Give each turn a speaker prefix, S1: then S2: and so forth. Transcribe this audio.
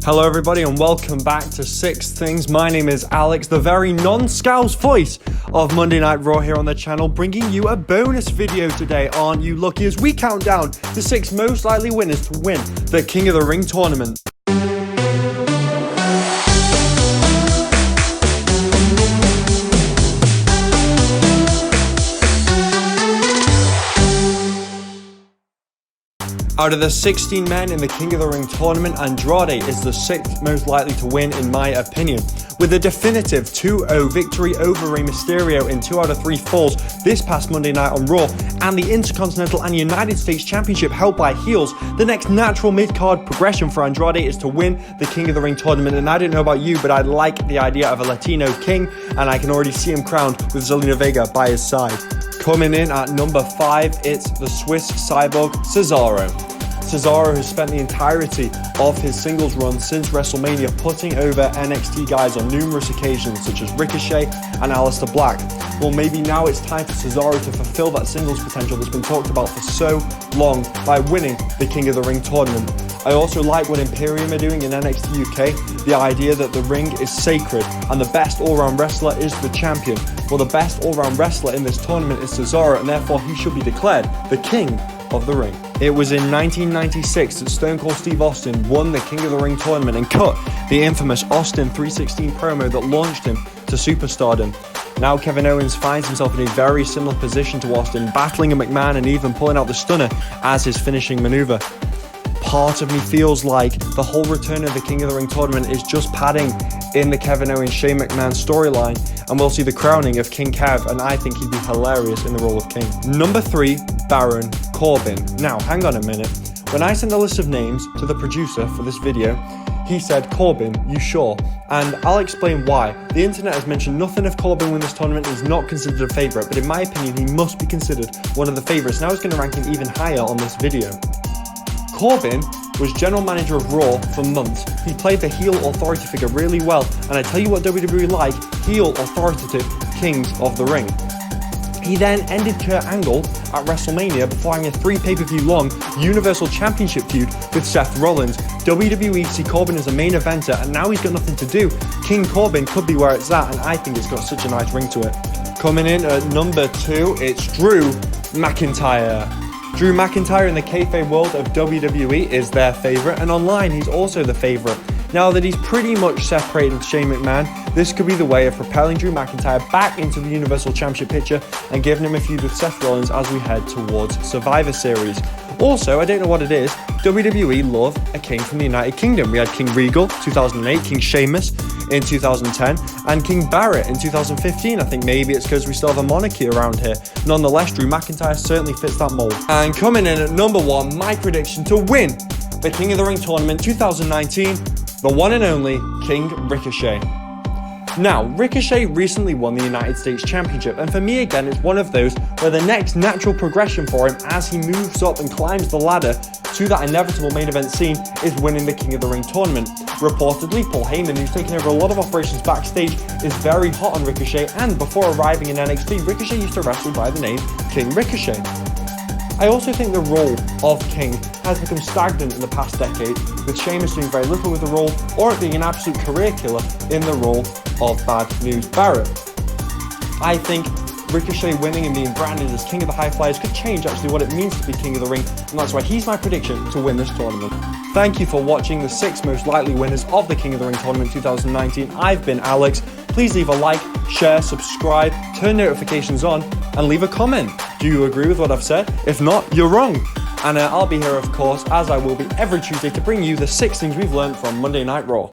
S1: Hello everybody and welcome back to Six Things. My name is Alex, the very non-scouse voice of Monday Night Raw here on the channel, bringing you a bonus video today. Aren't you lucky? As we count down the 6 most likely winners to win the King of the Ring tournament. Out of the 16 men in the King of the Ring tournament, Andrade is the 6th most likely to win in my opinion. With a definitive 2-0 victory over Rey Mysterio in 2 out of 3 falls this past Monday night on Raw, and the Intercontinental and United States Championship held by heels, the next natural mid-card progression for Andrade is to win the King of the Ring tournament. And I don't know about you, but I like the idea of a Latino king, and I can already see him crowned with Zelina Vega by his side. Coming in at number 5, it's the Swiss cyborg Cesaro. Cesaro has spent the entirety of his singles run since WrestleMania putting over NXT guys on numerous occasions, such as Ricochet and Aleister Black. Well, maybe now it's time for Cesaro to fulfill that singles potential that's been talked about for so long by winning the King of the Ring tournament. I also like what Imperium are doing in NXT UK, the idea that the ring is sacred and the best all-round wrestler is the champion. Well, the best all-round wrestler in this tournament is Cesaro, and therefore he should be declared the King of the Ring. It was in 1996 that Stone Cold Steve Austin won the King of the Ring tournament and cut the infamous Austin 316 promo that launched him to superstardom. Now Kevin Owens finds himself in a very similar position to Austin, battling a McMahon and even pulling out the stunner as his finishing maneuver. Part of me feels like the whole return of the King of the Ring tournament is just padding in the Kevin Owens Shane McMahon storyline, and we'll see the crowning of King Kev, and I think he'd be hilarious in the role of King. Number 3, Baron Corbin. Now, hang on a minute. When I sent a list of names to the producer for this video, he said, "Corbin, you sure?" And I'll explain why. The internet has mentioned nothing of Corbin winning this tournament is not considered a favourite, but in my opinion, he must be considered one of the favourites, and I was going to rank him even higher on this video. Corbin was general manager of Raw for months. He played the heel authority figure really well, and I tell you what WWE like, heel authoritative kings of the ring. He then ended Kurt Angle at WrestleMania before having a 3 pay-per-view long Universal Championship feud with Seth Rollins. WWE see Corbin as a main eventer, and now he's got nothing to do. King Corbin could be where it's at, and I think it's got such a nice ring to it. Coming in at number 2, it's Drew McIntyre. Drew McIntyre in the kayfabe world of WWE is their favourite, and online he's also the favourite. Now that he's pretty much separated with Shane McMahon, this could be the way of propelling Drew McIntyre back into the Universal Championship picture and giving him a feud with Seth Rollins as we head towards Survivor Series. Also, I don't know what it is, WWE love a king from the United Kingdom. We had King Regal 2008, King Sheamus in 2010, and King Barrett in 2015. I think maybe it's because we still have a monarchy around here. Nonetheless, Drew McIntyre certainly fits that mold. And coming in at number 1, my prediction to win the King of the Ring tournament 2019, the one and only King Ricochet. Now, Ricochet recently won the United States Championship, and for me again, it's one of those where the next natural progression for him as he moves up and climbs the ladder to that inevitable main event scene is winning the King of the Ring tournament. Reportedly, Paul Heyman, who's taken over a lot of operations backstage, is very hot on Ricochet, and before arriving in NXT, Ricochet used to wrestle by the name King Ricochet. I also think the role of King has become stagnant in the past decade, with Sheamus doing very little with the role, or it being an absolute career killer in the role of Bad News Barrett. I think Ricochet winning and being branded as King of the High Flyers could change actually what it means to be King of the Ring, and that's why he's my prediction to win this tournament. Thank you for watching the 6 most likely winners of the King of the Ring tournament 2019. I've been Alex. Please leave a like, share, subscribe, turn notifications on, and leave a comment. Do you agree with what I've said? If not, you're wrong. And I'll be here, of course, as I will be every Tuesday, to bring you the 6 things we've learned from Monday Night Raw.